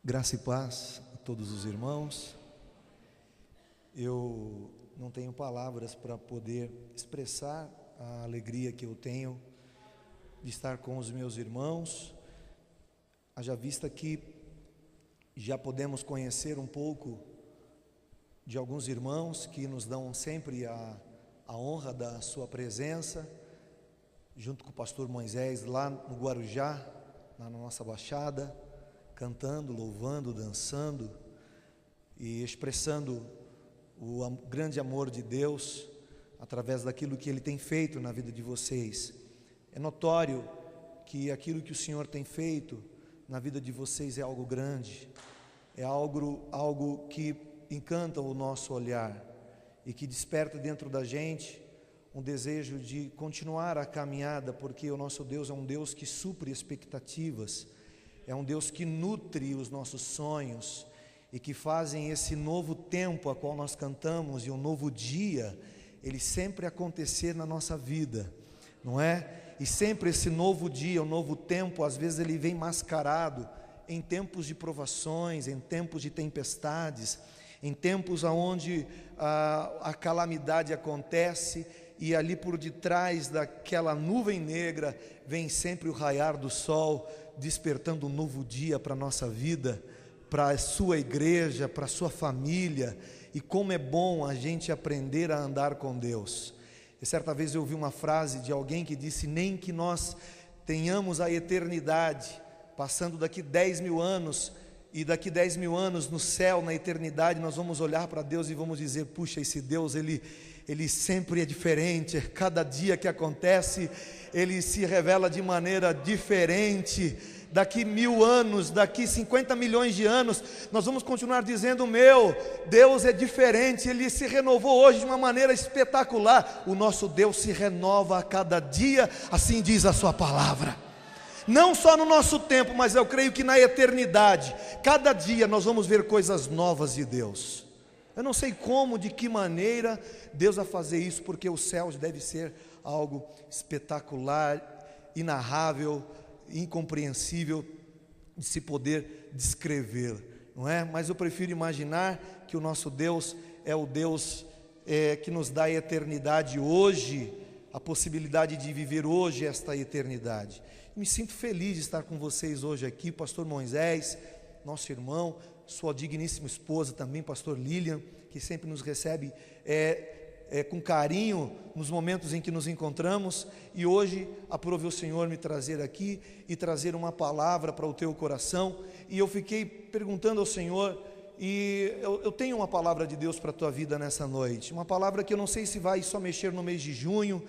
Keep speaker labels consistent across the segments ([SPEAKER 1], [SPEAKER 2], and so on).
[SPEAKER 1] Graça e paz a todos os irmãos. Eu não tenho palavras para poder expressar a alegria que eu tenho de estar com os meus irmãos. Haja vista que já podemos conhecer um pouco de alguns irmãos que nos dão sempre a honra da sua presença, junto com o pastor Moisés lá no Guarujá, na nossa Baixada, cantando, louvando, dançando e expressando o grande amor de Deus através daquilo que Ele tem feito na vida de vocês. É notório que aquilo que o Senhor tem feito na vida de vocês é algo grande, é algo que encanta o nosso olhar e que desperta dentro da gente um desejo de continuar a caminhada, porque o nosso Deus é um Deus que supre expectativas, é um Deus que nutre os nossos sonhos e que fazem esse novo tempo a qual nós cantamos e um novo dia, ele sempre acontecer na nossa vida, não é? E sempre esse novo dia, um novo tempo, às vezes ele vem mascarado em tempos de provações, em tempos de tempestades, em tempos onde a calamidade acontece e ali por detrás daquela nuvem negra vem sempre o raiar do sol, despertando um novo dia para a nossa vida, para a sua igreja, para a sua família. E como é bom a gente aprender a andar com Deus. E certa vez eu ouvi uma frase de alguém que disse: nem que nós tenhamos a eternidade, passando daqui 10 mil anos, e daqui 10 mil anos no céu, na eternidade, nós vamos olhar para Deus e vamos dizer: puxa, esse Deus, Ele sempre é diferente, cada dia que acontece, Ele se revela de maneira diferente. Daqui 1000 anos, daqui 50 milhões de anos, nós vamos continuar dizendo: meu Deus é diferente, Ele se renovou hoje de uma maneira espetacular. O nosso Deus se renova a cada dia, assim diz a sua palavra. Não só no nosso tempo, mas eu creio que na eternidade, cada dia nós vamos ver coisas novas de Deus. Eu não sei como, de que maneira Deus vai fazer isso, porque os céus deve ser algo espetacular, inarrável, incompreensível de se poder descrever, não é? Mas eu prefiro imaginar que o nosso Deus é o Deus que nos dá a eternidade hoje, a possibilidade de viver hoje esta eternidade. Me sinto feliz de estar com vocês hoje aqui, pastor Moisés, nosso irmão, sua digníssima esposa também, pastor Lilian, que sempre nos recebe com carinho nos momentos em que nos encontramos. E hoje aprove o Senhor me trazer aqui e trazer uma palavra para o teu coração. E eu fiquei perguntando ao Senhor, e eu tenho uma palavra de Deus para a tua vida nessa noite, uma palavra que eu não sei se vai só mexer no mês de junho,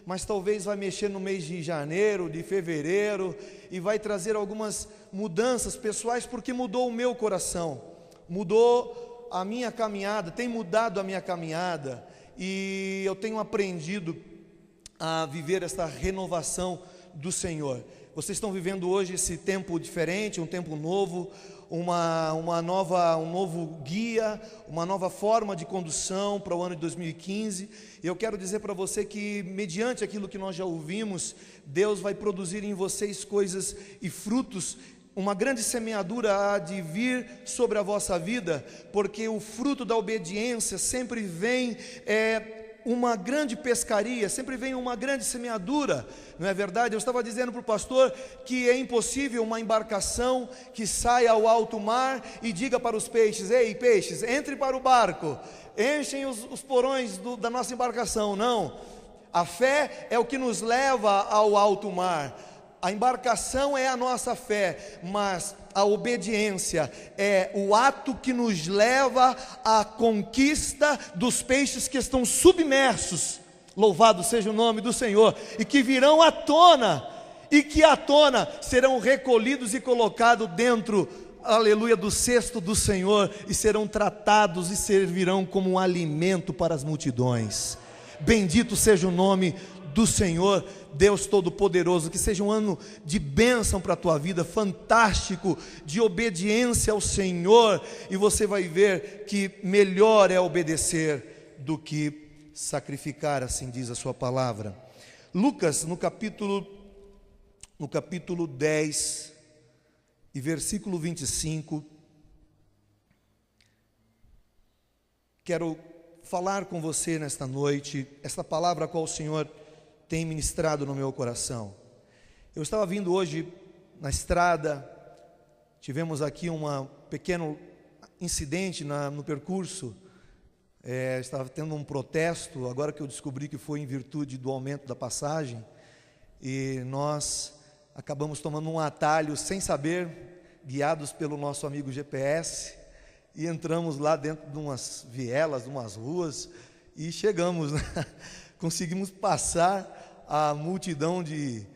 [SPEAKER 1] mas talvez vai mexer no mês de janeiro, de fevereiro, e vai trazer algumas mudanças pessoais, porque mudou o meu coração, mudou a minha caminhada, tem mudado a minha caminhada, e eu tenho aprendido a viver esta renovação do Senhor. Vocês estão vivendo hoje esse tempo diferente, um tempo novo, um novo guia, uma nova forma de condução para o ano de 2015. E eu quero dizer para você que, mediante aquilo que nós já ouvimos, Deus vai produzir em vocês coisas e frutos. Uma grande semeadura há de vir sobre a vossa vida, porque o fruto da obediência sempre vem uma grande pescaria, sempre vem uma grande semeadura, não é verdade? Eu estava dizendo para o pastor que é impossível uma embarcação que saia ao alto mar e diga para os peixes: ei peixes, entre para o barco, enchem os porões da nossa embarcação. Não, a fé é o que nos leva ao alto mar, a embarcação é a nossa fé, mas a obediência é o ato que nos leva à conquista dos peixes que estão submersos. Louvado seja o nome do Senhor, e que virão à tona, e que à tona serão recolhidos e colocados dentro, aleluia, do cesto do Senhor, e serão tratados e servirão como um alimento para as multidões. Bendito seja o nome do Senhor, Deus Todo-Poderoso. Que seja um ano de bênção para a tua vida, fantástico, de obediência ao Senhor, e você vai ver que melhor é obedecer do que sacrificar, assim diz a sua palavra. Lucas, no capítulo 10 e versículo 25, Quero falar com você nesta noite, esta palavra a qual o Senhor tem ministrado no meu coração. Eu estava vindo hoje na estrada, tivemos aqui um pequeno incidente no percurso, estava tendo um protesto, agora que eu descobri que foi em virtude do aumento da passagem, e nós acabamos tomando um atalho sem saber, guiados pelo nosso amigo GPS, e entramos lá dentro de umas vielas, de umas ruas, e chegamos, né? Conseguimos passar a multidão de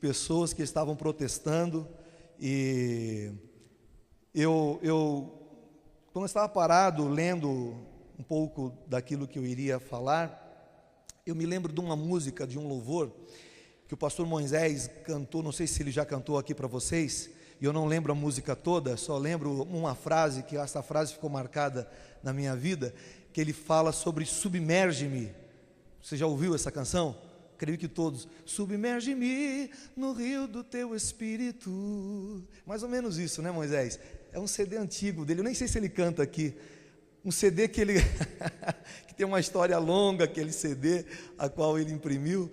[SPEAKER 1] pessoas que estavam protestando, e quando eu estava parado, lendo um pouco daquilo que eu iria falar, eu me lembro de uma música, de um louvor, que o pastor Moisés cantou, não sei se ele já cantou aqui para vocês, e eu não lembro a música toda, só lembro uma frase, que essa frase ficou marcada na minha vida, que ele fala sobre submerge-me. Você já ouviu essa canção? Creio que todos. Submerge-me no rio do teu espírito. Mais ou menos isso, né, Moisés? É um CD antigo dele, eu nem sei se ele canta aqui. Um CD que ele que tem uma história longa, aquele CD a qual ele imprimiu.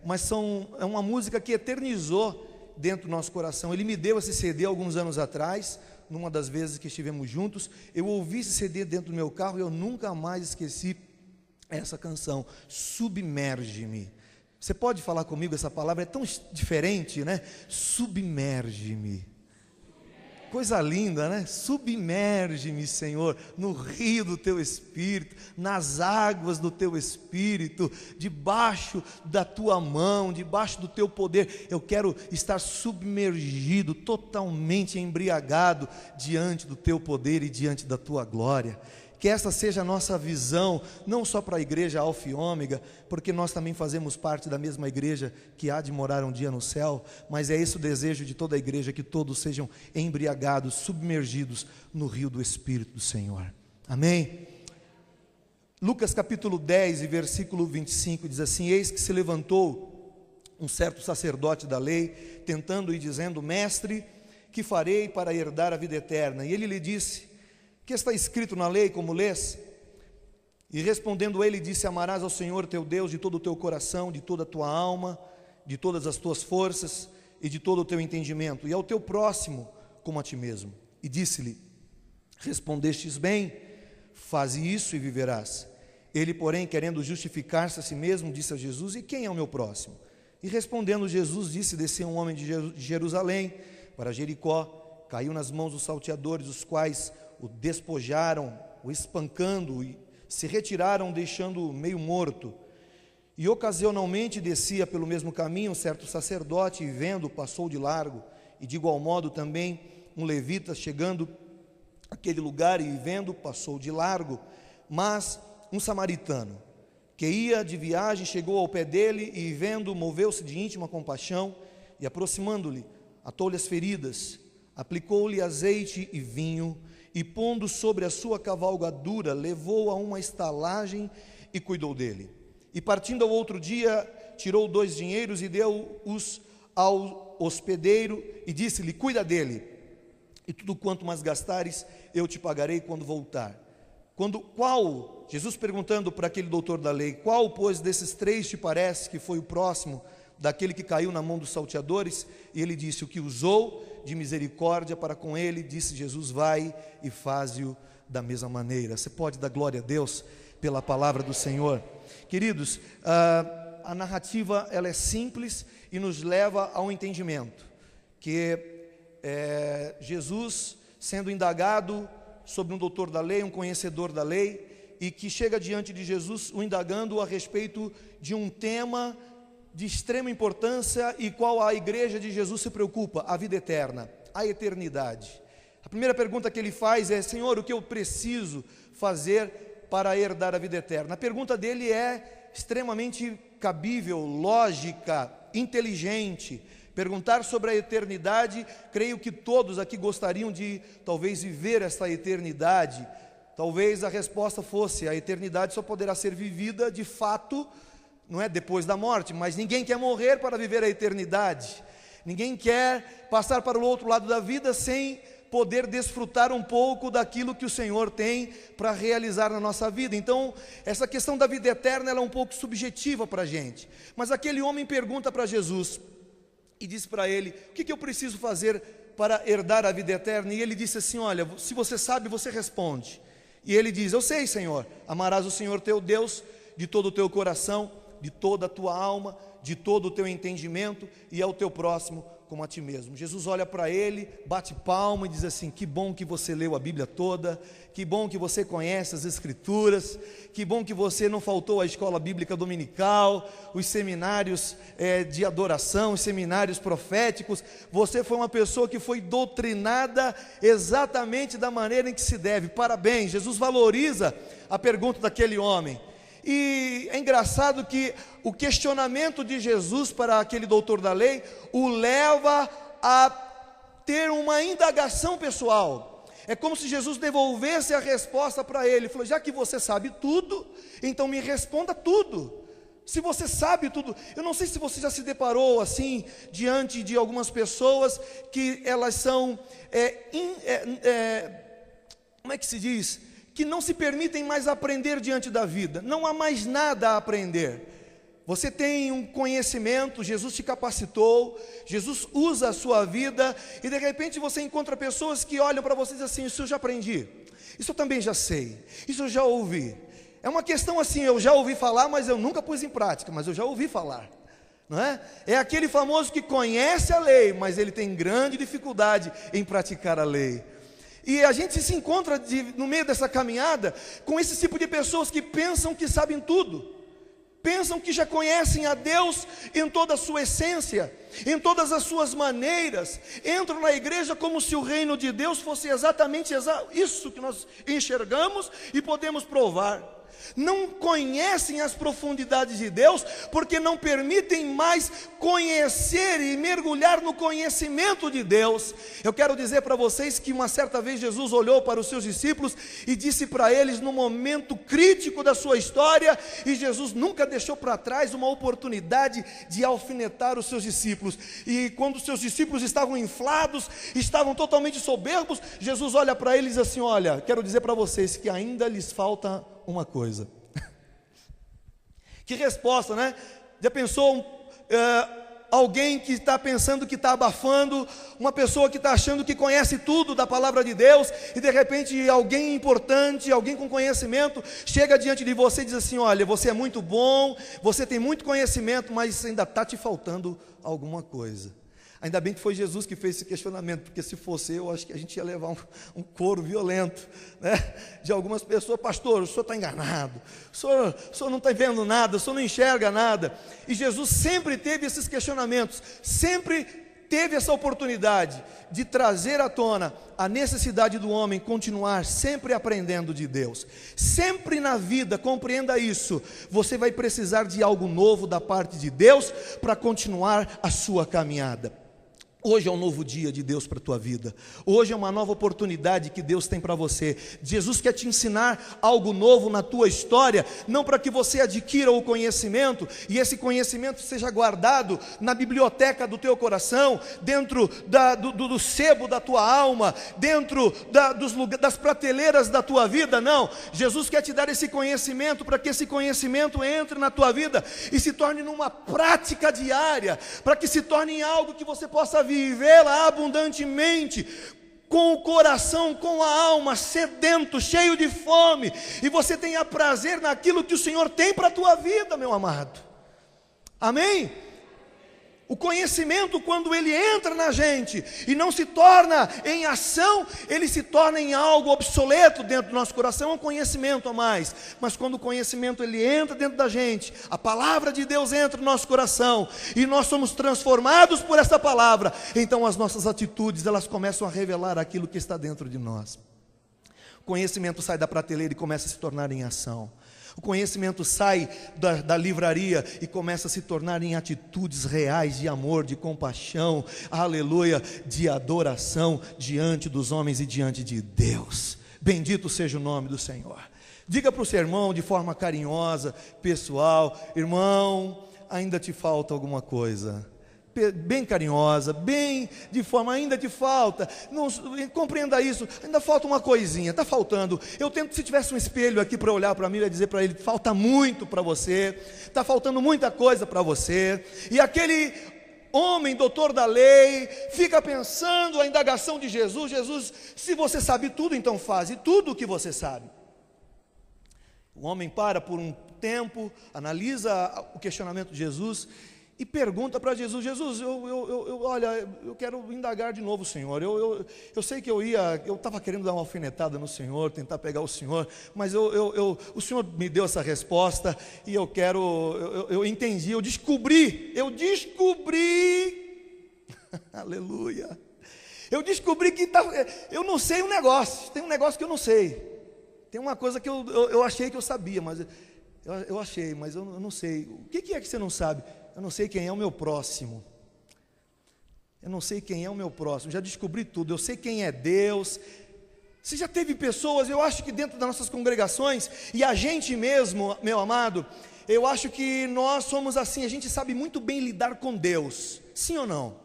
[SPEAKER 1] Mas é uma música que eternizou dentro do nosso coração. Ele me deu esse CD alguns anos atrás, numa das vezes que estivemos juntos. Eu ouvi esse CD dentro do meu carro e eu nunca mais esqueci essa canção, Submerge-me. Você pode falar comigo, essa palavra é tão diferente, né? Submerge-me. Coisa linda, né? Submerge-me, Senhor, no rio do teu Espírito, nas águas do teu Espírito, debaixo da tua mão, debaixo do teu poder. Eu quero estar submergido, totalmente embriagado diante do teu poder e diante da tua glória. Que essa seja a nossa visão, não só para a igreja Alfa e Ômega, porque nós também fazemos parte da mesma igreja que há de morar um dia no céu, mas é esse o desejo de toda a igreja, que todos sejam embriagados, submergidos no rio do Espírito do Senhor. Amém? Lucas capítulo 10 e versículo 25 diz assim: eis que se levantou um certo sacerdote da lei, tentando e dizendo: mestre, que farei para herdar a vida eterna? E ele lhe disse: que está escrito na lei, como lês? E respondendo ele, disse: amarás ao Senhor teu Deus de todo o teu coração, de toda a tua alma, de todas as tuas forças e de todo o teu entendimento, e ao teu próximo como a ti mesmo. E disse-lhe: respondestes bem, faze isso e viverás. Ele, porém, querendo justificar-se a si mesmo, disse a Jesus: e quem é o meu próximo? E respondendo Jesus, disse: desceu um homem de Jerusalém para Jericó, caiu nas mãos dos salteadores, os quais o despojaram, o espancando, e se retiraram, deixando-o meio morto. E ocasionalmente descia pelo mesmo caminho um certo sacerdote, e vendo, passou de largo. E de igual modo também um levita, chegando àquele lugar e vendo, passou de largo. Mas um samaritano, que ia de viagem, chegou ao pé dele, e vendo, moveu-se de íntima compaixão, e aproximando-lhe, atou-lhe as feridas, aplicou-lhe azeite e vinho, e pondo sobre a sua cavalgadura, levou-o a uma estalagem e cuidou dele. E partindo ao outro dia, tirou 2 dinheiros e deu-os ao hospedeiro, e disse-lhe: cuida dele, e tudo quanto mais gastares, eu te pagarei quando voltar. Jesus perguntando para aquele doutor da lei: qual, pois, desses 3 te parece que foi o próximo daquele que caiu na mão dos salteadores? E ele disse: o que usou de misericórdia para com ele. Disse Jesus: vai e faze-o da mesma maneira. Você pode dar glória a Deus pela palavra do Senhor? Queridos, a narrativa ela é simples e nos leva ao entendimento que Jesus, sendo indagado sobre um doutor da lei, um conhecedor da lei, e que chega diante de Jesus, o indagando a respeito de um tema de extrema importância, e qual a igreja de Jesus se preocupa: a vida eterna, a eternidade. A primeira pergunta que ele faz é: Senhor, o que eu preciso fazer para herdar a vida eterna? A pergunta dele é extremamente cabível, lógica, inteligente. Perguntar sobre a eternidade, creio que todos aqui gostariam de talvez viver esta eternidade. Talvez a resposta fosse: a eternidade só poderá ser vivida de fato, não é depois da morte, mas ninguém quer morrer para viver a eternidade. Ninguém quer passar para o outro lado da vida sem poder desfrutar um pouco daquilo que o Senhor tem para realizar na nossa vida. Então, essa questão da vida eterna, ela é um pouco subjetiva para a gente. Mas aquele homem pergunta para Jesus e diz para ele: o que eu preciso fazer para herdar a vida eterna? E ele disse assim: olha, se você sabe, você responde. E ele diz: eu sei, Senhor, amarás o Senhor teu Deus de todo o teu coração, de toda a tua alma, de todo o teu entendimento, e ao teu próximo como a ti mesmo. Jesus olha para ele, bate palma e diz assim: que bom que você leu a Bíblia toda, que bom que você conhece as Escrituras, que bom que você não faltou à escola bíblica dominical, os seminários de adoração, os seminários proféticos. Você foi uma pessoa que foi doutrinada exatamente da maneira em que se deve. Parabéns. Jesus valoriza a pergunta daquele homem. E é engraçado que o questionamento de Jesus para aquele doutor da lei o leva a ter uma indagação pessoal. É como se Jesus devolvesse a resposta para ele. Ele falou: já que você sabe tudo, então me responda tudo. Se você sabe tudo, eu não sei se você já se deparou assim, diante de algumas pessoas que elas são, como é que se diz? Que não se permitem mais aprender diante da vida, não há mais nada a aprender. Você tem um conhecimento, Jesus te capacitou, Jesus usa a sua vida, e de repente você encontra pessoas que olham para você e dizem assim: isso eu já aprendi, isso eu também já sei, isso eu já ouvi. É uma questão assim: eu já ouvi falar, mas eu nunca pus em prática, mas eu já ouvi falar. Não é? É aquele famoso que conhece a lei, mas ele tem grande dificuldade em praticar a lei. E a gente se encontra no meio dessa caminhada com esse tipo de pessoas que pensam que sabem tudo, pensam que já conhecem a Deus em toda a sua essência, em todas as suas maneiras, entram na igreja como se o reino de Deus fosse exatamente isso que nós enxergamos e podemos provar. Não conhecem as profundidades de Deus, porque não permitem mais conhecer e mergulhar no conhecimento de Deus. Eu quero dizer para vocês que uma certa vez Jesus olhou para os seus discípulos e disse para eles, no momento crítico da sua história, e Jesus nunca deixou para trás uma oportunidade de alfinetar os seus discípulos. E quando os seus discípulos estavam inflados, estavam totalmente soberbos, Jesus olha para eles assim: olha, quero dizer para vocês que ainda lhes falta uma coisa. Que resposta, né? Já pensou alguém que está pensando que está abafando, uma pessoa que está achando que conhece tudo da palavra de Deus, e de repente alguém importante, alguém com conhecimento, chega diante de você e diz assim: olha, você é muito bom, você tem muito conhecimento, mas ainda está te faltando alguma coisa. Ainda bem que foi Jesus que fez esse questionamento, porque se fosse eu, acho que a gente ia levar um coro violento, né? De algumas pessoas: pastor, o senhor está enganado, o senhor não está vendo nada, o senhor não enxerga nada. E Jesus sempre teve esses questionamentos, sempre teve essa oportunidade de trazer à tona a necessidade do homem continuar sempre aprendendo de Deus. Sempre na vida, compreenda isso, você vai precisar de algo novo da parte de Deus para continuar a sua caminhada. Hoje é um novo dia de Deus para a tua vida. Hoje é uma nova oportunidade que Deus tem para você. Jesus quer te ensinar algo novo na tua história, não para que você adquira o conhecimento, e esse conhecimento seja guardado na biblioteca do teu coração, dentro do sebo da tua alma, dentro das prateleiras da tua vida. Não, Jesus quer te dar esse conhecimento, para que esse conhecimento entre na tua vida e se torne numa prática diária, para que se torne em algo que você possa vivê-la abundantemente, com o coração, com a alma sedento, cheio de fome, e você tenha prazer naquilo que o Senhor tem para a tua vida, meu amado. Amém? O conhecimento, quando ele entra na gente e não se torna em ação, ele se torna em algo obsoleto dentro do nosso coração. É um conhecimento a mais, mas quando o conhecimento ele entra dentro da gente, a palavra de Deus entra no nosso coração e nós somos transformados por essa palavra, então as nossas atitudes, elas começam a revelar aquilo que está dentro de nós. O conhecimento sai da prateleira e começa a se tornar em ação. O conhecimento sai da livraria e começa a se tornar em atitudes reais de amor, de compaixão, aleluia, de adoração diante dos homens e diante de Deus. Bendito seja o nome do Senhor. Diga para o seu irmão de forma carinhosa, pessoal: irmão, ainda te falta alguma coisa. bem carinhosa, bem de forma, ainda te falta, não, compreenda isso, ainda falta uma coisinha, está faltando. Eu tento, se tivesse um espelho aqui para olhar para mim, eu ia dizer para ele: falta muito para você, está faltando muita coisa para você. E aquele homem, doutor da lei, fica pensando a indagação de Jesus: Jesus, se você sabe tudo, então faze tudo o que você sabe. O homem para por um tempo, analisa o questionamento de Jesus e pergunta para Jesus: Jesus, olha, eu quero indagar de novo o Senhor. Eu sei que eu estava querendo dar uma alfinetada no Senhor, tentar pegar o Senhor, mas o Senhor me deu essa resposta e eu entendi, eu descobri, aleluia, eu descobri que eu não sei um negócio, tem um negócio que eu não sei, tem uma coisa que eu achei que eu sabia, mas eu achei, mas eu não sei. O que é que você não sabe? Eu não sei quem é o meu próximo. Eu não sei quem é o meu próximo. Já descobri tudo. Eu sei quem é Deus. Você já teve pessoas, eu acho que dentro das nossas congregações, e a gente mesmo, meu amado, eu acho que nós somos assim, a gente sabe muito bem lidar com Deus. Sim ou não?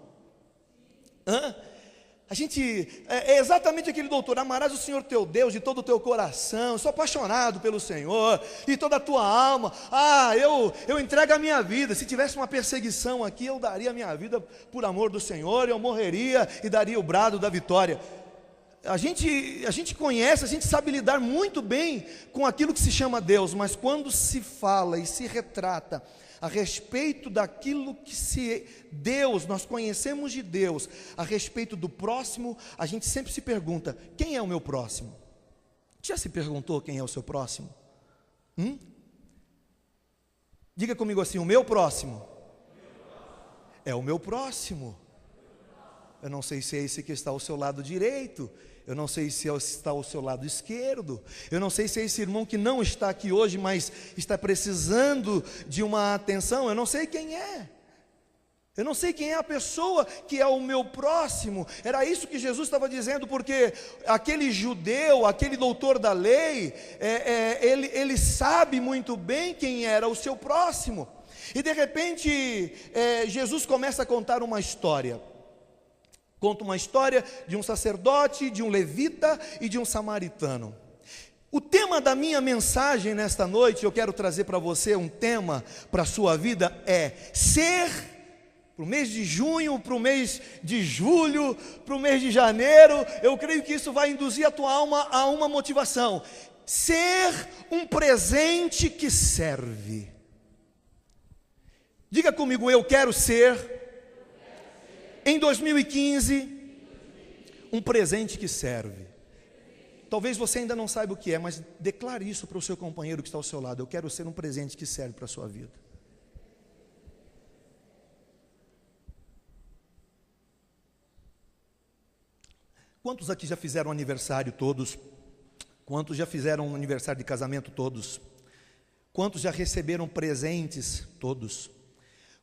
[SPEAKER 1] A gente, é exatamente aquele doutor: amarás o Senhor teu Deus de todo o teu coração. Eu sou apaixonado pelo Senhor, de toda a tua alma. Eu entrego a minha vida. Se tivesse uma perseguição aqui, eu daria a minha vida por amor do Senhor. Eu morreria e daria o brado da vitória. A gente conhece, a gente sabe lidar muito bem com aquilo que se chama Deus, mas quando se fala e se retrata a respeito daquilo que Deus, nós conhecemos de Deus, a respeito do próximo, a gente sempre se pergunta: quem é o meu próximo? Já se perguntou quem é o seu próximo? Diga comigo assim: o meu próximo é o meu próximo. Eu não sei se é esse que está ao seu lado direito, eu não sei se está ao seu lado esquerdo, eu não sei se é esse irmão que não está aqui hoje, mas está precisando de uma atenção. Eu não sei quem é. Eu não sei quem é a pessoa que é o meu próximo. Era isso que Jesus estava dizendo, porque aquele judeu, aquele doutor da lei, ele sabe muito bem quem era o seu próximo. E de repente, Jesus começa a contar uma história. Conta uma história de um sacerdote, de um levita e de um samaritano. O tema da minha mensagem nesta noite, eu quero trazer para você um tema para a sua vida, é ser, para o mês de junho, para o mês de julho, para o mês de janeiro. Eu creio que isso vai induzir a tua alma a uma motivação: ser um presente que serve. Diga comigo: eu quero ser, em 2015, um presente que serve. Talvez você ainda não saiba o que é, mas declare isso para o seu companheiro que está ao seu lado: eu quero ser um presente que serve para a sua vida. Quantos aqui já fizeram aniversário todos? Quantos já fizeram um aniversário de casamento todos? Quantos já receberam presentes todos?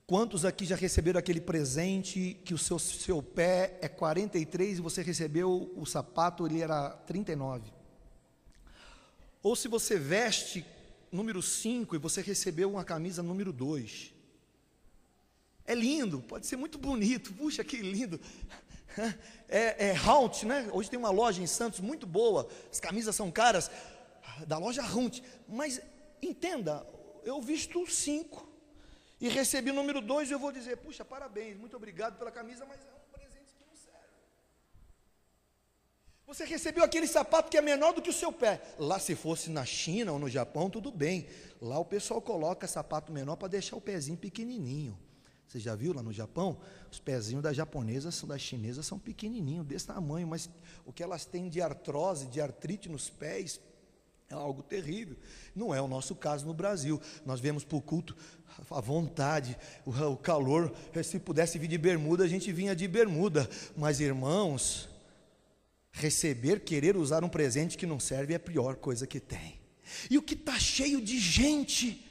[SPEAKER 1] Quantos aqui já receberam aquele presente que o seu pé é 43 e você recebeu o sapato, ele era 39? Ou se você veste número 5 e você recebeu uma camisa número 2. É lindo, pode ser muito bonito, puxa que lindo. É Hunt, né? Hoje tem uma loja em Santos muito boa, as camisas são caras, da loja Hunt. Mas entenda, eu visto 5 e recebi o número 2, e eu vou dizer: puxa, parabéns, muito obrigado pela camisa, mas é um presente que não serve. Você recebeu aquele sapato que é menor do que o seu pé. Lá, se fosse na China ou no Japão, tudo bem. Lá o pessoal coloca sapato menor para deixar o pezinho pequenininho. Você já viu lá no Japão? Os pezinhos das japonesas, das chinesas são pequenininhos, desse tamanho, mas o que elas têm de artrose, de artrite nos pés, é algo terrível. Não é o nosso caso no Brasil. Nós viemos para o culto à vontade, o calor. Se pudesse vir de bermuda, a gente vinha de bermuda. Mas, irmãos, querer usar um presente que não serve é a pior coisa que tem. E o que está cheio de gente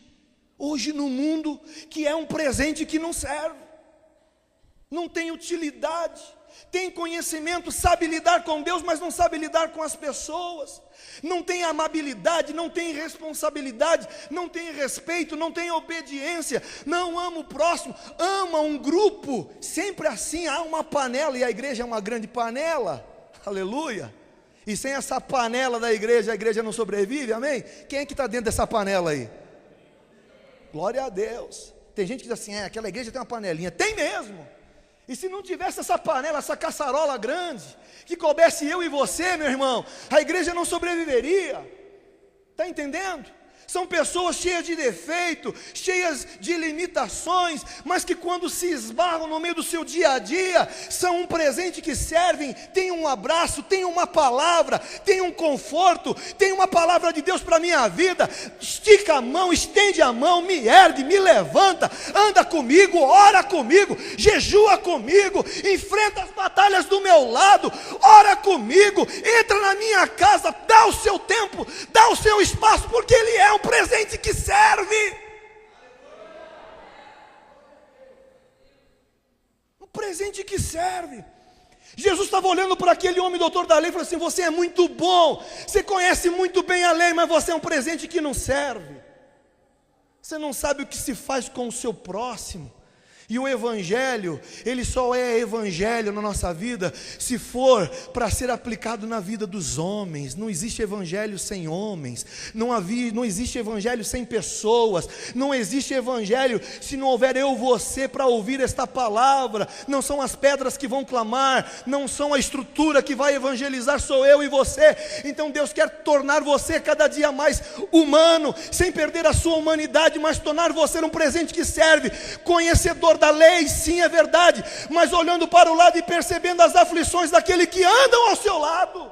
[SPEAKER 1] hoje no mundo que é um presente que não serve, não tem utilidade. tem conhecimento, sabe lidar com Deus, mas não sabe lidar com as pessoas, não tem amabilidade, não tem responsabilidade, não tem respeito, não tem obediência, não ama o próximo, ama um grupo, sempre assim, há uma panela, e a igreja é uma grande panela, aleluia, e sem essa panela da igreja, a igreja não sobrevive, amém? Quem é que está dentro dessa panela aí? Glória a Deus. Tem gente que diz assim, aquela igreja tem uma panelinha, tem mesmo. E se não tivesse essa panela, essa caçarola grande, que coubesse eu e você, meu irmão, a igreja não sobreviveria. Está entendendo? São pessoas cheias de defeito, cheias de limitações, mas que quando se esbarram no meio do seu dia a dia, são um presente que servem, tem um abraço, tem uma palavra, tem um conforto, tem uma palavra de Deus para a minha vida. Estica a mão, estende a mão, me ergue, me levanta, anda comigo, ora comigo, jejua comigo, enfrenta as batalhas do meu lado, ora comigo, entra na minha casa, dá o seu tempo, dá o seu espaço, porque Ele é um presente que serve. Um presente que serve. Jesus estava olhando para aquele homem doutor da lei e falou assim: você é muito bom, você conhece muito bem a lei, mas você é um presente que não serve. Você não sabe o que se faz com o seu próximo. E o evangelho, ele só é evangelho na nossa vida se for para ser aplicado na vida dos homens. Não existe evangelho sem homens, não existe evangelho sem pessoas, não existe evangelho se não houver eu e você para ouvir esta palavra. Não são as pedras que vão clamar, não são a estrutura que vai evangelizar, sou eu e você. Então Deus quer tornar você cada dia mais humano, sem perder a sua humanidade, mas tornar você um presente que serve, conhecedor da lei, sim, é verdade, mas olhando para o lado e percebendo as aflições daquele que andam ao seu lado.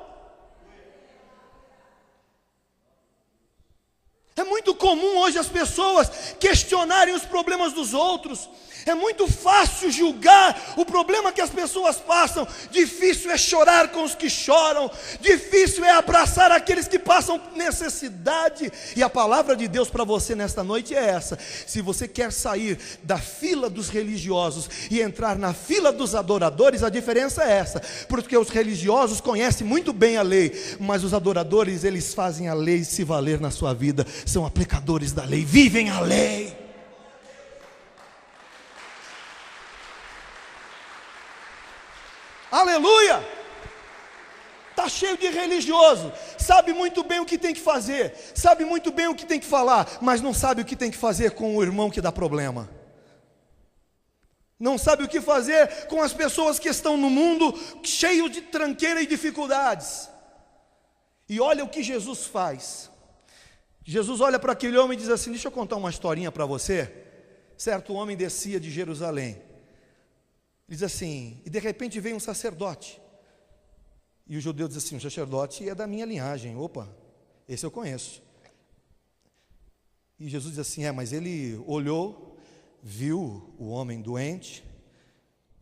[SPEAKER 1] É muito comum hoje as pessoas questionarem os problemas dos outros. É muito fácil julgar o problema que as pessoas passam. Difícil é chorar com os que choram. Difícil é abraçar aqueles que passam necessidade. E a palavra de Deus para você nesta noite é essa: se você quer sair da fila dos religiosos e entrar na fila dos adoradores, a diferença é essa. Porque os religiosos conhecem muito bem a lei, mas os adoradores, eles fazem a lei se valer na sua vida. São aplicadores da lei, vivem a lei. Aleluia! Está cheio de religioso, sabe muito bem o que tem que fazer, sabe muito bem o que tem que falar, mas não sabe o que tem que fazer com o irmão que dá problema. Não sabe o que fazer com as pessoas que estão no mundo cheio de tranqueira e dificuldades. E olha o que Jesus faz. Jesus olha para aquele homem e diz assim: deixa eu contar uma historinha para você. Certo homem descia de Jerusalém. Diz assim, e de repente vem um sacerdote. E o judeu diz assim: o sacerdote é da minha linhagem. Opa, esse eu conheço. E Jesus diz assim: mas ele olhou, viu o homem doente,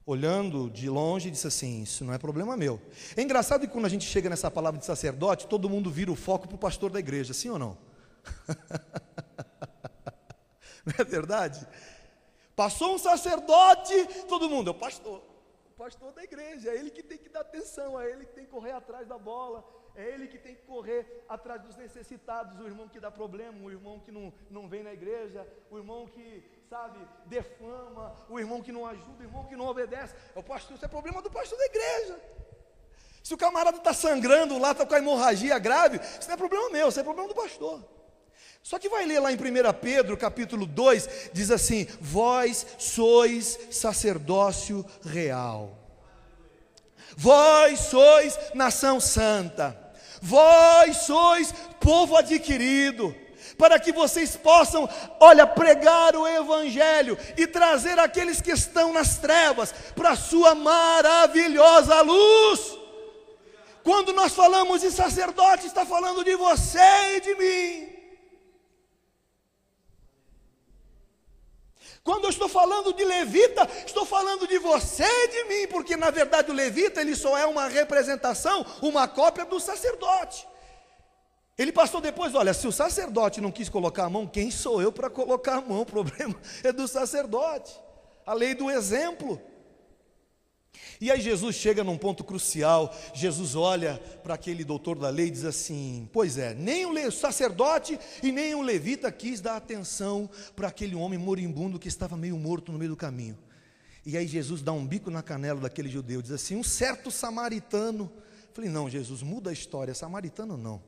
[SPEAKER 1] olhando de longe, disse assim: isso não é problema meu. É engraçado que quando a gente chega nessa palavra de sacerdote, todo mundo vira o foco para o pastor da igreja, sim ou não? Não é verdade? Passou um sacerdote, todo mundo, é o pastor da igreja, é ele que tem que dar atenção, é ele que tem que correr atrás da bola, é ele que tem que correr atrás dos necessitados, o irmão que dá problema, o irmão que não vem na igreja, o irmão que, sabe, defama, o irmão que não ajuda, o irmão que não obedece. É o pastor, isso é problema do pastor da igreja. Se o camarada está sangrando lá, está com a hemorragia grave, isso não é problema meu, isso é problema do pastor. Só que vai ler lá em 1 Pedro, capítulo 2, diz assim: vós sois sacerdócio real, vós sois nação santa, vós sois povo adquirido, para que vocês possam, pregar o evangelho e trazer aqueles que estão nas trevas para a sua maravilhosa luz. Quando nós falamos de sacerdote, está falando de você e de mim. Quando eu estou falando de levita, estou falando de você e de mim, porque na verdade o levita, ele só é uma representação, uma cópia do sacerdote. Ele passou depois, se o sacerdote não quis colocar a mão, quem sou eu para colocar a mão? O problema é do sacerdote, a lei do exemplo. E aí Jesus chega num ponto crucial. Jesus olha para aquele doutor da lei e diz assim: pois é, nem o sacerdote e nem o levita quis dar atenção para aquele homem moribundo que estava meio morto no meio do caminho. E aí Jesus dá um bico na canela daquele judeu, diz assim: um certo samaritano. Eu falei: não, Jesus, muda a história, samaritano não.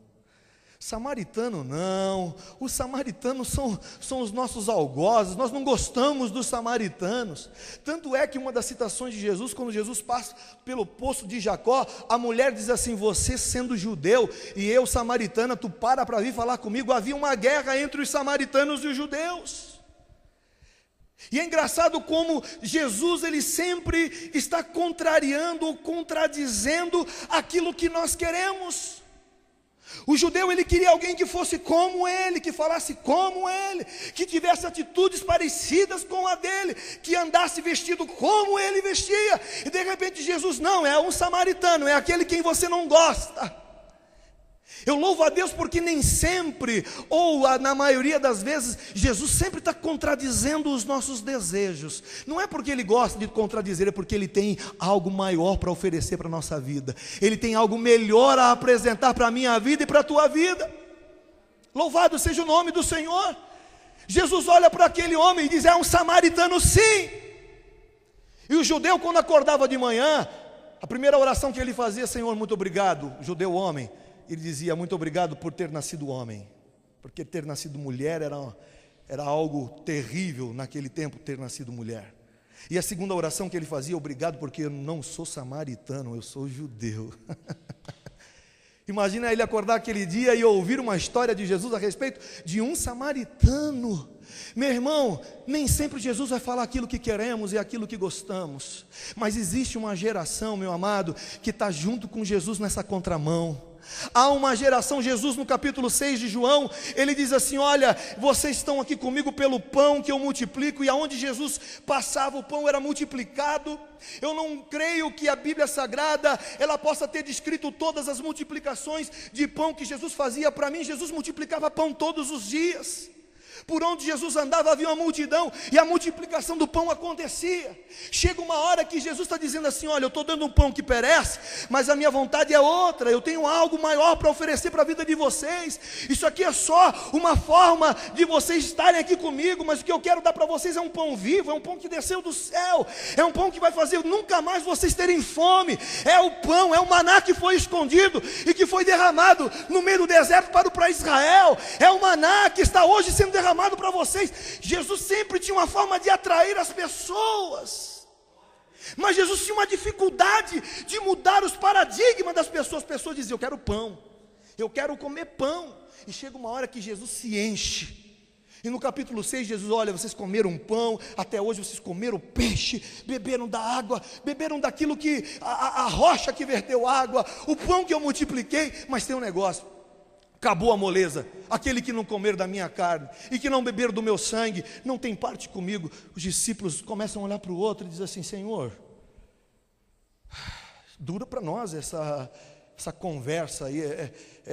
[SPEAKER 1] Samaritano não, os samaritanos são os nossos algozes, nós não gostamos dos samaritanos. Tanto é que uma das citações de Jesus, quando Jesus passa pelo poço de Jacó, a mulher diz assim: você sendo judeu e eu samaritana, tu para vir falar comigo. Havia uma guerra entre os samaritanos e os judeus. E é engraçado como Jesus, ele sempre está contrariando ou contradizendo aquilo que nós queremos. O judeu, ele queria alguém que fosse como ele, que falasse como ele, que tivesse atitudes parecidas com a dele, que andasse vestido como ele vestia. E de repente Jesus, não, é um samaritano, é aquele quem você não gosta. Eu louvo a Deus porque nem sempre, ou na maioria das vezes, Jesus sempre está contradizendo os nossos desejos. Não é porque Ele gosta de contradizer, é porque Ele tem algo maior para oferecer para a nossa vida. Ele tem algo melhor a apresentar para a minha vida e para a tua vida. Louvado seja o nome do Senhor. Jesus olha para aquele homem e diz: é um samaritano sim. E o judeu, quando acordava de manhã, a primeira oração que ele fazia: Senhor, muito obrigado. O judeu homem, ele dizia: muito obrigado por ter nascido homem, porque ter nascido mulher era algo terrível naquele tempo, ter nascido mulher. E a segunda oração que ele fazia: obrigado porque eu não sou samaritano, eu sou judeu. Imagina ele acordar aquele dia e ouvir uma história de Jesus a respeito de um samaritano. Meu irmão, nem sempre Jesus vai falar aquilo que queremos e aquilo que gostamos, mas existe uma geração, meu amado, que está junto com Jesus nessa contramão. Há uma geração, Jesus no capítulo 6 de João, ele diz assim: olha, vocês estão aqui comigo pelo pão que eu multiplico. E aonde Jesus passava, o pão era multiplicado. Eu não creio que a Bíblia Sagrada, ela possa ter descrito todas as multiplicações de pão que Jesus fazia. Para mim, Jesus multiplicava pão todos os dias. Por onde Jesus andava havia uma multidão, e a multiplicação do pão acontecia. Chega uma hora que Jesus está dizendo assim: olha, eu estou dando um pão que perece, mas a minha vontade é outra. Eu tenho algo maior para oferecer para a vida de vocês. Isso aqui é só uma forma de vocês estarem aqui comigo, mas o que eu quero dar para vocês é um pão vivo, é um pão que desceu do céu, é um pão que vai fazer nunca mais vocês terem fome. É o pão, é o maná que foi escondido e que foi derramado no meio do deserto para Israel. É o maná que está hoje sendo derramado para vocês. Jesus sempre tinha uma forma de atrair as pessoas, mas Jesus tinha uma dificuldade de mudar os paradigmas das pessoas. As pessoas diziam: eu quero pão, eu quero comer pão. E chega uma hora que Jesus se enche. E no capítulo 6 Jesus: olha, vocês comeram pão, até hoje vocês comeram peixe, beberam da água, beberam daquilo que a rocha que verteu água, o pão que eu multipliquei. Mas tem um negócio: acabou a moleza. Aquele que não comer da minha carne e que não beber do meu sangue não tem parte comigo. Os discípulos começam a olhar para o outro e dizem assim: Senhor, dura para nós essa conversa aí.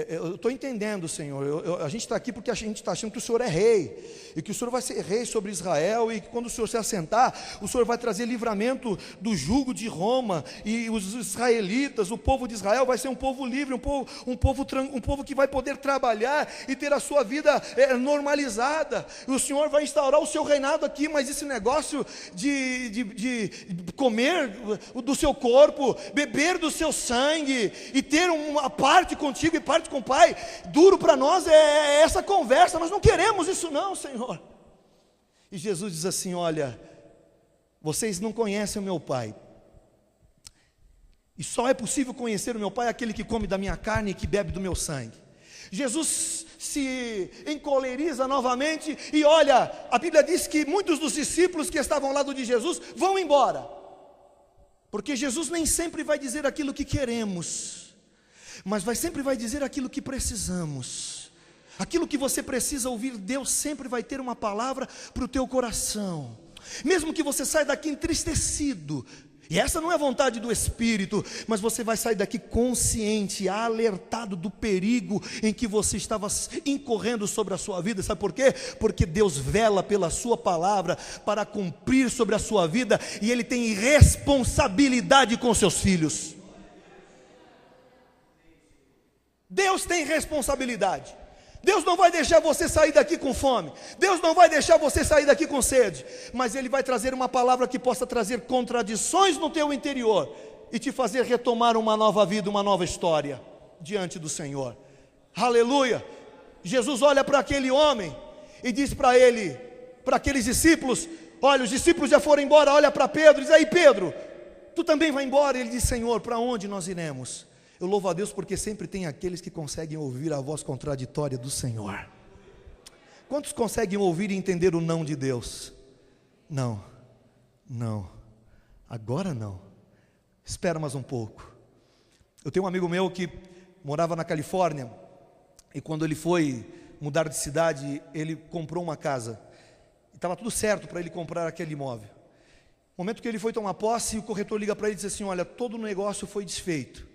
[SPEAKER 1] Eu estou entendendo, Senhor, a gente está aqui porque a gente está achando que o Senhor é rei, e que o Senhor vai ser rei sobre Israel, e que quando o Senhor se assentar, o Senhor vai trazer livramento do jugo de Roma, e os israelitas, o povo de Israel vai ser um povo livre, um povo que vai poder trabalhar e ter a sua vida normalizada, e o Senhor vai instaurar o seu reinado aqui. Mas esse negócio de comer do seu corpo, beber do seu sangue e ter uma parte contigo e parte com o Pai, duro para nós é essa conversa. Nós não queremos isso não, Senhor. E Jesus diz assim: olha, vocês não conhecem o meu Pai, e só é possível conhecer o meu Pai aquele que come da minha carne e que bebe do meu sangue. Jesus se encoleriza novamente, e olha, a Bíblia diz que muitos dos discípulos que estavam ao lado de Jesus vão embora, porque Jesus nem sempre vai dizer aquilo que queremos, mas sempre vai dizer aquilo que precisamos. Aquilo que você precisa ouvir, Deus sempre vai ter uma palavra para o teu coração. Mesmo que você saia daqui entristecido, E essa não é a vontade do Espírito, mas você vai sair daqui consciente, alertado do perigo em que você estava incorrendo sobre a sua vida. Sabe por quê? Porque Deus vela pela sua palavra para cumprir sobre a sua vida, e Ele tem responsabilidade com seus filhos. Deus tem responsabilidade. Deus não vai deixar você sair daqui com fome, Deus não vai deixar você sair daqui com sede, mas Ele vai trazer uma palavra que possa trazer contradições no teu interior e te fazer retomar uma nova vida, uma nova história diante do Senhor. Aleluia! Jesus olha para aquele homem e diz para ele, para aqueles discípulos: olha, os discípulos já foram embora. Olha para Pedro e diz: aí Pedro, tu também vai embora? Ele diz: Senhor, para onde nós iremos? Eu louvo a Deus porque sempre tem aqueles que conseguem ouvir a voz contraditória do Senhor. Quantos conseguem ouvir e entender o não de Deus? Não, não, agora não, espera mais um pouco. Eu tenho um amigo meu que morava na Califórnia, e quando ele foi mudar de cidade, ele comprou uma casa, estava tudo certo para ele comprar aquele imóvel. No momento que ele foi tomar posse, o corretor liga para ele e diz assim: olha, todo o negócio foi desfeito,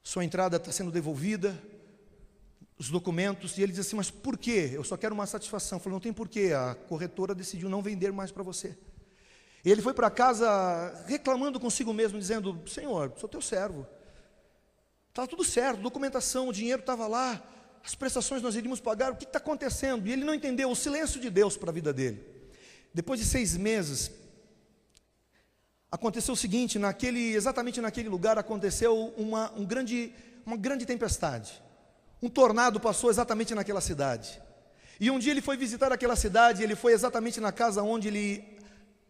[SPEAKER 1] sua entrada está sendo devolvida, os documentos. E ele diz assim: mas por quê? Eu só quero uma satisfação. Eu falei: não tem porquê, a corretora decidiu não vender mais para você. E ele foi para casa reclamando consigo mesmo, dizendo: Senhor, sou teu servo, estava tudo certo, documentação, o dinheiro estava lá, as prestações nós iríamos pagar, o que está acontecendo? E ele não entendeu o silêncio de Deus para a vida dele. Depois de 6 meses, aconteceu o seguinte: exatamente naquele lugar aconteceu uma grande tempestade. Um tornado passou exatamente naquela cidade. E um dia ele foi visitar aquela cidade, ele foi exatamente na casa onde ele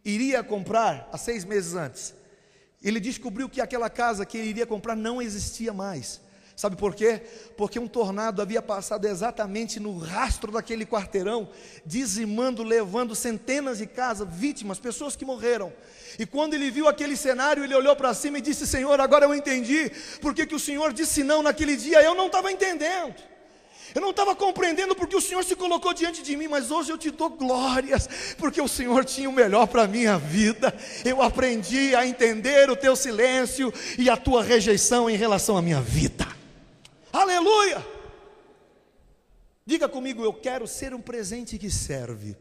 [SPEAKER 1] iria comprar há 6 meses antes. Ele descobriu que aquela casa que ele iria comprar não existia mais. Sabe por quê? Porque um tornado havia passado exatamente no rastro daquele quarteirão, dizimando, levando centenas de casas, vítimas, pessoas que morreram. E quando ele viu aquele cenário, ele olhou para cima e disse: Senhor, agora eu entendi porque que o Senhor disse não naquele dia. Eu não estava entendendo, eu não estava compreendendo porque o Senhor se colocou diante de mim, mas hoje eu te dou glórias, porque o Senhor tinha o melhor para a minha vida. Eu aprendi a entender o teu silêncio e a tua rejeição em relação à minha vida. Aleluia! Diga comigo: eu quero ser um presente que serve.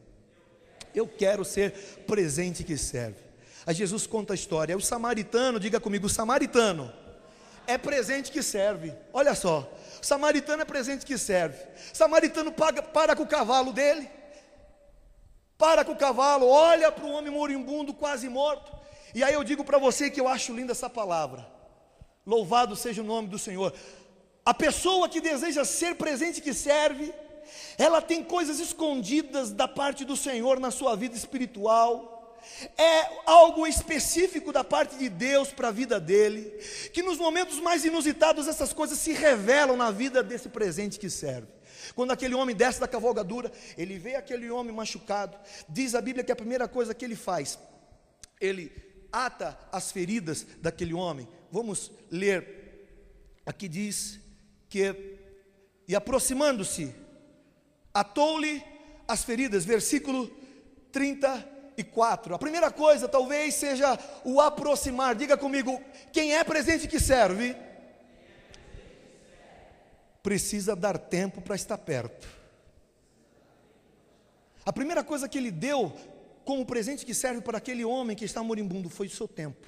[SPEAKER 1] Eu quero ser presente que serve. Aí Jesus conta a história. O samaritano, diga comigo: o samaritano é presente que serve. Olha só, o samaritano é presente que serve. O samaritano para com o cavalo dele, para com o cavalo, olha para o homem moribundo, quase morto. E aí eu digo para você que eu acho linda essa palavra. Louvado seja o nome do Senhor. A pessoa que deseja ser presente que serve, ela tem coisas escondidas da parte do Senhor na sua vida espiritual. É algo específico da parte de Deus para a vida dele, que nos momentos mais inusitados essas coisas se revelam na vida desse presente que serve. Quando aquele homem desce da cavalgadura, ele vê aquele homem machucado. Diz a Bíblia que a primeira coisa que ele faz, ele ata as feridas daquele homem. Vamos ler, aqui diz que, e aproximando-se, atou-lhe as feridas, versículo 34. A primeira coisa talvez seja o aproximar. Diga comigo: quem é presente que serve, precisa dar tempo para estar perto. A primeira coisa que ele deu como presente que serve para aquele homem que está moribundo foi o seu tempo.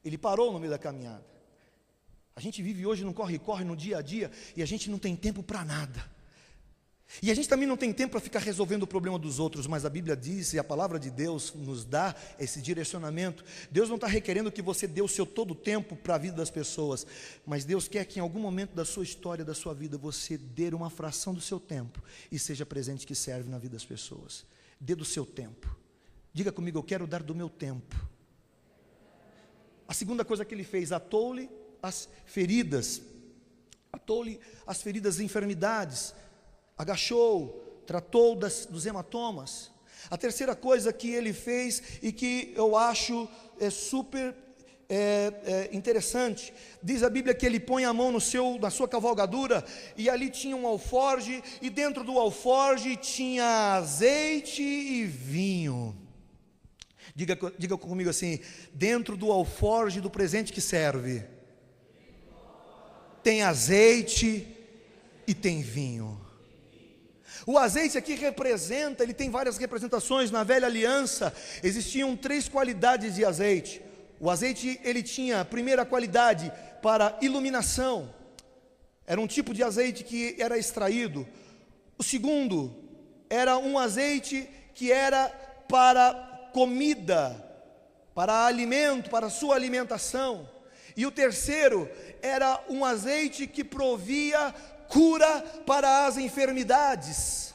[SPEAKER 1] Ele parou no meio da caminhada. A gente vive hoje num corre-corre, no dia a dia, e a gente não tem tempo para nada. E a gente também não tem tempo para ficar resolvendo o problema dos outros, mas a Bíblia diz, e a palavra de Deus nos dá esse direcionamento. Deus não está requerendo que você dê o seu todo o tempo para a vida das pessoas, mas Deus quer que em algum momento da sua história, da sua vida, você dê uma fração do seu tempo e seja presente que serve na vida das pessoas. Dê do seu tempo. Diga comigo: eu quero dar do meu tempo. A segunda coisa que ele fez, atou-lhe as feridas, das enfermidades, agachou, tratou dos hematomas. A terceira coisa que ele fez e que eu acho super interessante, diz a Bíblia que ele põe a mão na sua cavalgadura, e ali tinha um alforje, e dentro do alforje tinha azeite e vinho. Diga comigo assim: dentro do alforje do presente que serve, tem azeite e tem vinho. O azeite aqui representa, ele tem várias representações. Na velha aliança existiam 3 qualidades de azeite. O azeite, ele tinha a primeira qualidade para iluminação, era um tipo de azeite que era extraído. O segundo era um azeite que era para comida, para alimento, para sua alimentação. E o terceiro era um azeite que provia cura para as enfermidades.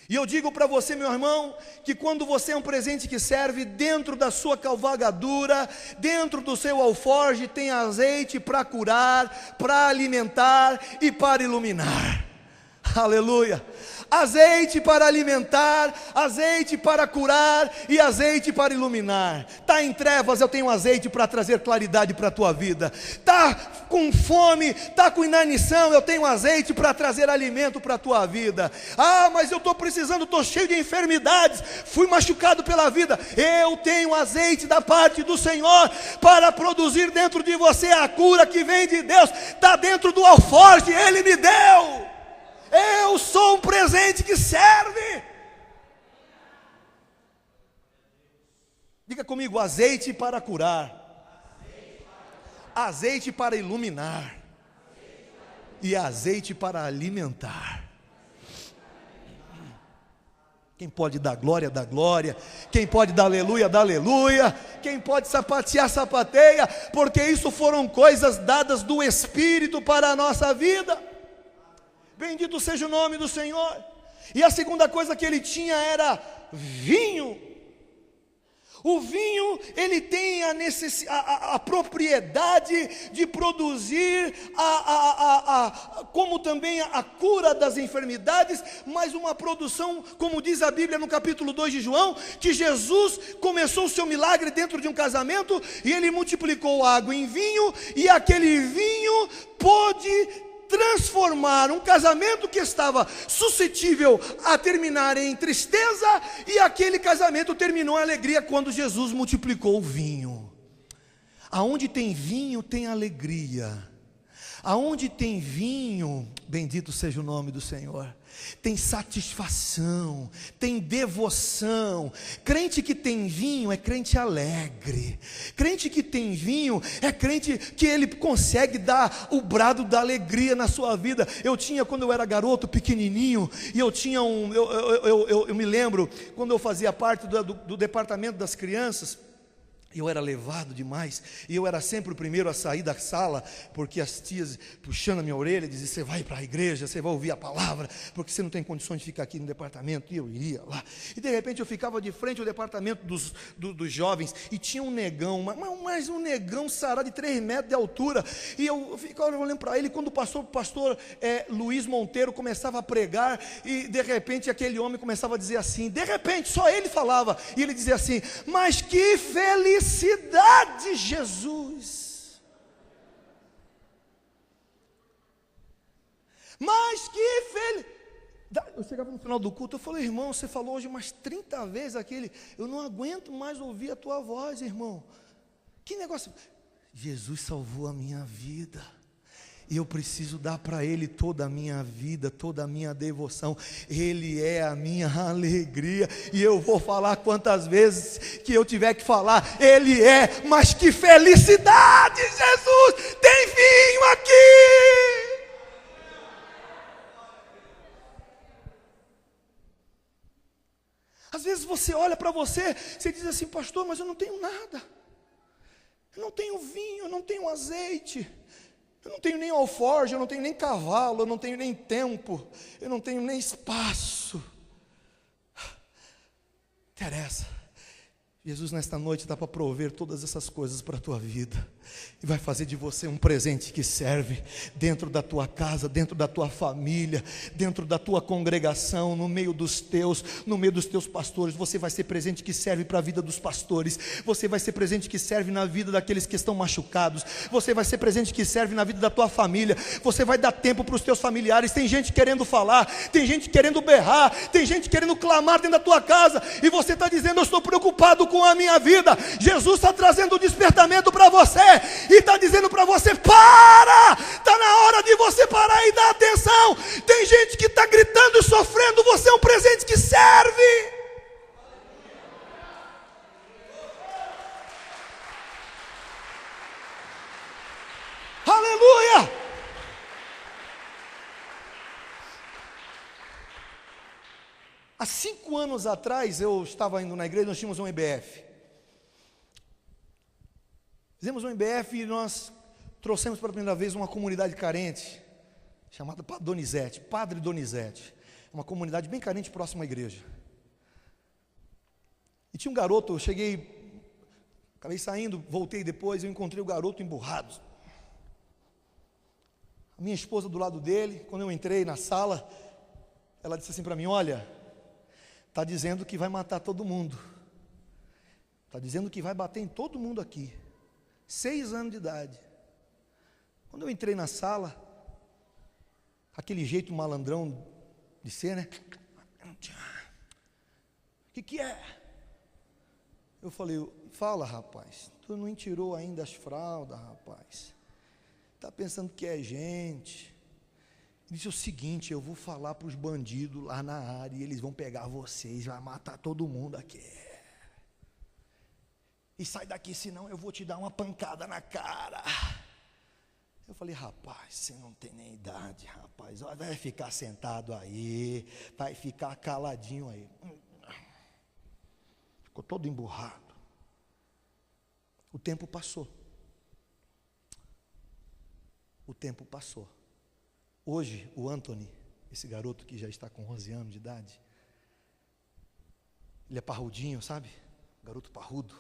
[SPEAKER 1] E eu digo para você, meu irmão, que quando você é um presente que serve, dentro da sua cavalgadura, dentro do seu alforje, tem azeite para curar, para alimentar e para iluminar. Aleluia! Azeite para alimentar, azeite para curar e azeite para iluminar. Está em trevas, eu tenho azeite para trazer claridade para a tua vida. Está com fome, está com inanição, eu tenho azeite para trazer alimento para a tua vida. Ah, mas eu estou precisando, estou cheio de enfermidades, fui machucado pela vida. Eu tenho azeite da parte do Senhor para produzir dentro de você a cura que vem de Deus. Está dentro do alforje, Ele me deu. Eu sou um presente que serve. Diga comigo: azeite para curar, azeite para iluminar e azeite para alimentar. Quem pode dar glória, dá glória. Quem pode dar aleluia, dá aleluia. Quem pode sapatear, sapateia. Porque isso foram coisas dadas do Espírito para a nossa vida. Bendito seja o nome do Senhor. E a segunda coisa que ele tinha era vinho. O vinho, ele tem a propriedade de produzir, como também a cura das enfermidades, mas uma produção, como diz a Bíblia no capítulo 2 de João, que Jesus começou o seu milagre dentro de um casamento, e ele multiplicou água em vinho, e aquele vinho pôde transformar um casamento que estava suscetível a terminar em tristeza, e aquele casamento terminou em alegria quando Jesus multiplicou o vinho. Aonde tem vinho tem alegria. Aonde tem vinho, bendito seja o nome do Senhor, tem satisfação, tem devoção. Crente que tem vinho é crente alegre. Crente que tem vinho é crente que ele consegue dar o brado da alegria na sua vida. Eu tinha, quando eu era garoto, pequenininho, e eu tinha eu me lembro, quando eu fazia parte do departamento das crianças, eu era levado demais, e eu era sempre o primeiro a sair da sala, porque as tias puxando a minha orelha, diziam: você vai para a igreja, você vai ouvir a palavra, porque você não tem condições de ficar aqui no departamento. E eu iria lá, e de repente eu ficava de frente ao departamento dos jovens, e tinha um negão, mas um negão sarado de 3 metros de altura, e eu ficava olhando para ele. Quando o pastor Luiz Monteiro começava a pregar, e de repente aquele homem começava a dizer assim, de repente só ele falava, e ele dizia assim: mas que felicidade, Jesus! Mas que felicidade! Eu chegava no final do culto, eu falei: irmão, você falou hoje umas 30 vezes aquele, eu não aguento mais ouvir a tua voz, irmão. Que negócio! Jesus salvou a minha vida, e eu preciso dar para Ele toda a minha vida, toda a minha devoção. Ele é a minha alegria, e eu vou falar quantas vezes que eu tiver que falar. Ele é, mas que felicidade, Jesus! Tem vinho aqui! Às vezes você olha para você diz assim: pastor, mas eu não tenho nada. Eu não tenho vinho, eu não tenho azeite. Eu não tenho nem alforje, eu não tenho nem cavalo, eu não tenho nem tempo, eu não tenho nem espaço. Interessa. Jesus nesta noite está para prover todas essas coisas para a tua vida, e vai fazer de você um presente que serve dentro da tua casa, dentro da tua família, dentro da tua congregação, no meio dos teus pastores. Você vai ser presente que serve para a vida dos pastores, você vai ser presente que serve na vida daqueles que estão machucados, você vai ser presente que serve na vida da tua família. Você vai dar tempo para os teus familiares. Tem gente querendo falar, tem gente querendo berrar, tem gente querendo clamar dentro da tua casa, e você está dizendo: eu estou preocupado com a minha vida. Jesus está trazendo o despertamento para você e está dizendo para você: para! Está na hora de você parar e dar atenção. Tem gente que está gritando e sofrendo. Você é um presente que serve. Aleluia! Há 5 anos atrás, eu estava indo na igreja, nós tínhamos um IBF. Fizemos um IBF e nós trouxemos pela primeira vez uma comunidade carente, chamada Padre Donizete. Uma comunidade bem carente, próxima à igreja. E tinha um garoto, eu cheguei, acabei saindo, voltei depois, eu encontrei o garoto emburrado. A minha esposa do lado dele, quando eu entrei na sala, ela disse assim para mim: olha, está dizendo que vai matar todo mundo. Está dizendo que vai bater em todo mundo aqui. 6 anos de idade. Quando eu entrei na sala, aquele jeito malandrão de ser, né? O que é? Eu falei: fala, rapaz, tu não tirou ainda as fraldas, rapaz. Está pensando que é gente. Ele disse o seguinte: eu vou falar para os bandidos lá na área e eles vão pegar vocês, vai matar todo mundo aqui. E sai daqui, senão eu vou te dar uma pancada na cara. Eu falei: rapaz, você não tem nem idade, rapaz. Vai ficar sentado aí, vai ficar caladinho aí. Ficou todo emburrado. O tempo passou. O tempo passou. Hoje, o Anthony, esse garoto que já está com 11 anos de idade, ele é parrudinho, sabe? Garoto parrudo,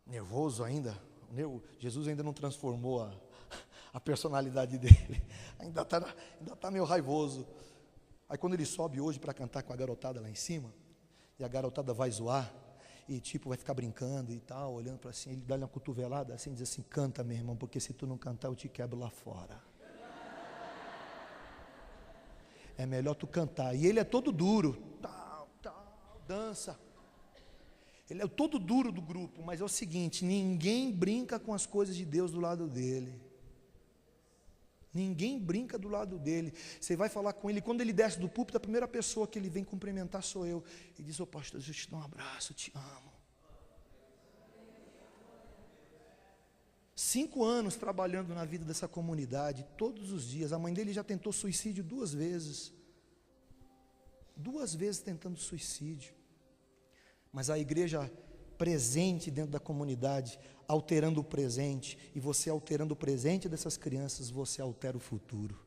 [SPEAKER 1] nervoso ainda. Jesus ainda não transformou a personalidade dele, ainda está meio raivoso. Aí quando ele sobe hoje para cantar com a garotada lá em cima, e a garotada vai zoar, e tipo vai ficar brincando e tal, olhando para assim, ele dá-lhe uma cotovelada assim, diz assim: canta, meu irmão, porque se tu não cantar eu te quebro lá fora. É melhor tu cantar. E ele é todo duro, dança. Ele é todo duro do grupo, mas é o seguinte: ninguém brinca com as coisas de Deus do lado dele. Ninguém brinca do lado dele. Você vai falar com ele, quando ele desce do púlpito, a primeira pessoa que ele vem cumprimentar sou eu. E diz: ô pastor, eu te dou um abraço, eu te amo. 5 anos trabalhando na vida dessa comunidade, todos os dias. A mãe dele já tentou suicídio 2 vezes. 2 vezes tentando suicídio. Mas a igreja presente dentro da comunidade, alterando o presente, e você alterando o presente dessas crianças, você altera o futuro.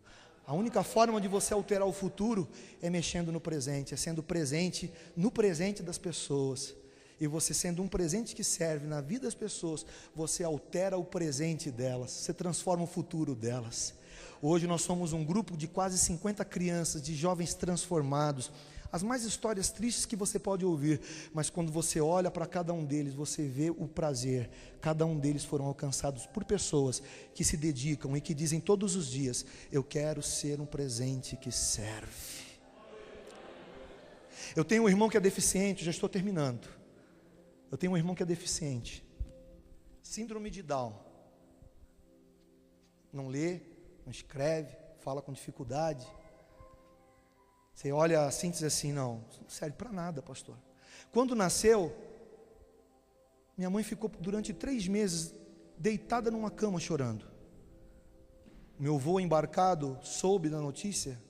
[SPEAKER 1] A única forma de você alterar o futuro é mexendo no presente, é sendo presente no presente das pessoas. E você sendo um presente que serve na vida das pessoas, você altera o presente delas, você transforma o futuro delas. Hoje nós somos um grupo de quase 50 crianças, de jovens transformados. As mais histórias tristes que você pode ouvir, mas quando você olha para cada um deles, você vê o prazer. Cada um deles foram alcançados por pessoas que se dedicam e que dizem todos os dias: eu quero ser um presente que serve. Eu tenho um irmão que é deficiente, já estou terminando. Eu tenho um irmão que é deficiente, síndrome de Down. Não lê, não escreve, fala com dificuldade. Você olha assim e diz assim: não serve para nada, pastor. Quando nasceu, minha mãe ficou durante 3 meses deitada numa cama chorando. Meu avô embarcado soube da notícia,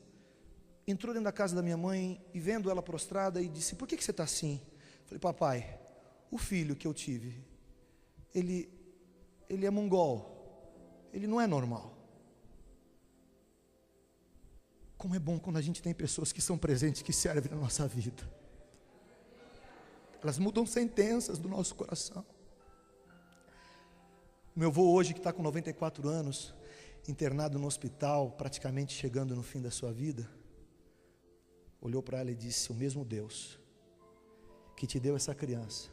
[SPEAKER 1] entrou dentro da casa da minha mãe e vendo ela prostrada e disse: por que você está assim? Falei: papai, o filho que eu tive, ele é mongol, ele não é normal. Como é bom quando a gente tem pessoas que são presentes, que servem na nossa vida. Elas mudam sentenças do nosso coração. Meu avô hoje, que está com 94 anos, internado no hospital, praticamente chegando no fim da sua vida, olhou para ela e disse: o mesmo Deus que te deu essa criança,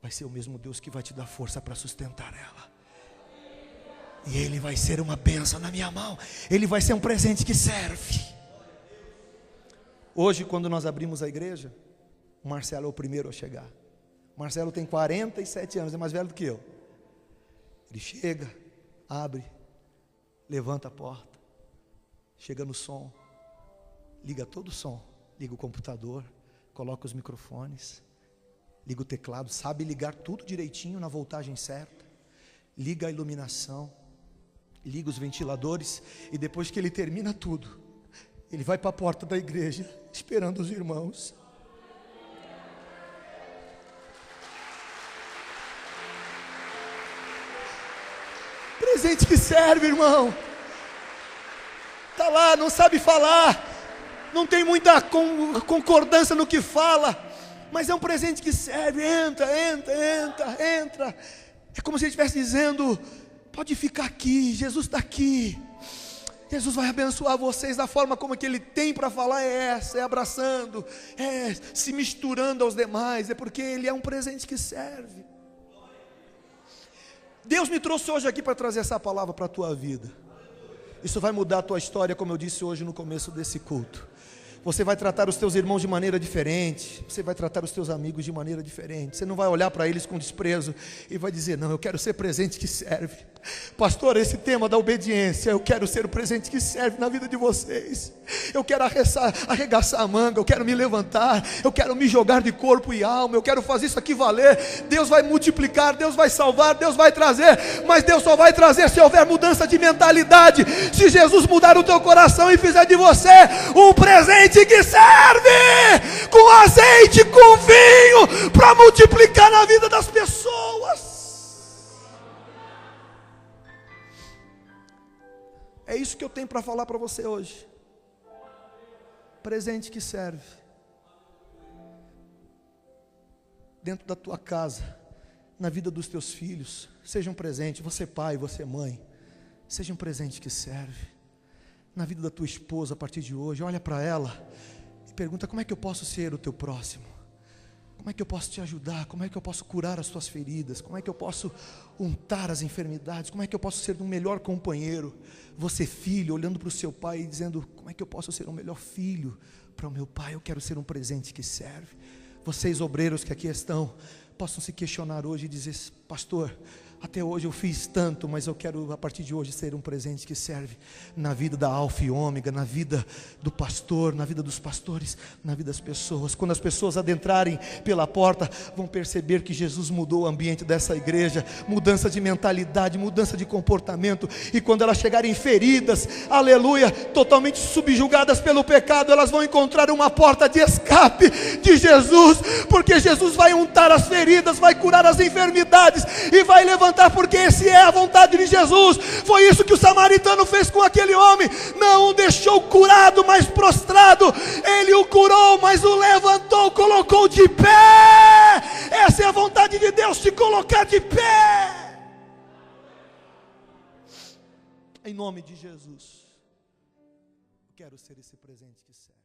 [SPEAKER 1] vai ser o mesmo Deus que vai te dar força para sustentar ela. E Ele vai ser uma bênção na minha mão. Ele vai ser um presente que serve. Hoje, quando nós abrimos a igreja, o Marcelo é o primeiro a chegar. Marcelo tem 47 anos, é mais velho do que eu. Ele chega, abre, levanta a porta, chega no som, liga todo o som, liga o computador, coloca os microfones, liga o teclado, sabe ligar tudo direitinho na voltagem certa, liga a iluminação, liga os ventiladores, e depois que ele termina tudo, ele vai para a porta da igreja, esperando os irmãos. Presente que serve, irmão. Está lá, não sabe falar, não tem muita concordância no que fala, mas é um presente que serve. Entra. É como se ele estivesse dizendo: pode ficar aqui, Jesus está aqui. Jesus vai abençoar vocês. Da forma como que Ele tem para falar é essa, é abraçando, é se misturando aos demais, é porque Ele é um presente que serve. Deus me trouxe hoje aqui para trazer essa palavra para a tua vida. Isso vai mudar a tua história, como eu disse hoje no começo desse culto. Você vai tratar os teus irmãos de maneira diferente, você vai tratar os teus amigos de maneira diferente. Você não vai olhar para eles com desprezo e vai dizer: não, eu quero ser presente que serve. Pastor, esse tema da obediência, eu quero ser o presente que serve na vida de vocês. Eu quero arregaçar a manga, eu quero me levantar, eu quero me jogar de corpo e alma, eu quero fazer isso aqui valer. Deus vai multiplicar, Deus vai salvar, Deus vai trazer, mas Deus só vai trazer se houver mudança de mentalidade. Se Jesus mudar o teu coração e fizer de você um presente que serve, com azeite, com vinho, para multiplicar na vida das pessoas. É isso que eu tenho para falar para você hoje. Presente que serve. Dentro da tua casa, na vida dos teus filhos, seja um presente. Você pai, você mãe, seja um presente que serve. Na vida da tua esposa, a partir de hoje, olha para ela e pergunta: como é que eu posso ser o teu próximo? Como é que eu posso te ajudar? Como é que eu posso curar as tuas feridas? Como é que eu posso untar as enfermidades? Como é que eu posso ser um melhor companheiro? Você filho, olhando para o seu pai e dizendo: como é que eu posso ser um melhor filho para o meu pai? Eu quero ser um presente que serve. Vocês obreiros que aqui estão, possam se questionar hoje e dizer: pastor, até hoje eu fiz tanto, mas eu quero a partir de hoje ser um presente que serve na vida da Alfa e Ômega, na vida do pastor, na vida dos pastores, na vida das pessoas. Quando as pessoas adentrarem pela porta, vão perceber que Jesus mudou o ambiente dessa igreja, mudança de mentalidade, mudança de comportamento. E quando elas chegarem feridas, aleluia, totalmente subjugadas pelo pecado, elas vão encontrar uma porta de escape de Jesus, porque Jesus vai untar as feridas, vai curar as enfermidades e vai levantar, porque esse é a vontade de Jesus. Foi isso que o samaritano fez com aquele homem. Não o deixou curado, mas prostrado. Ele o curou, mas o levantou, colocou de pé. Essa é a vontade de Deus, te colocar de pé. Em nome de Jesus, eu quero ser esse presente que serve.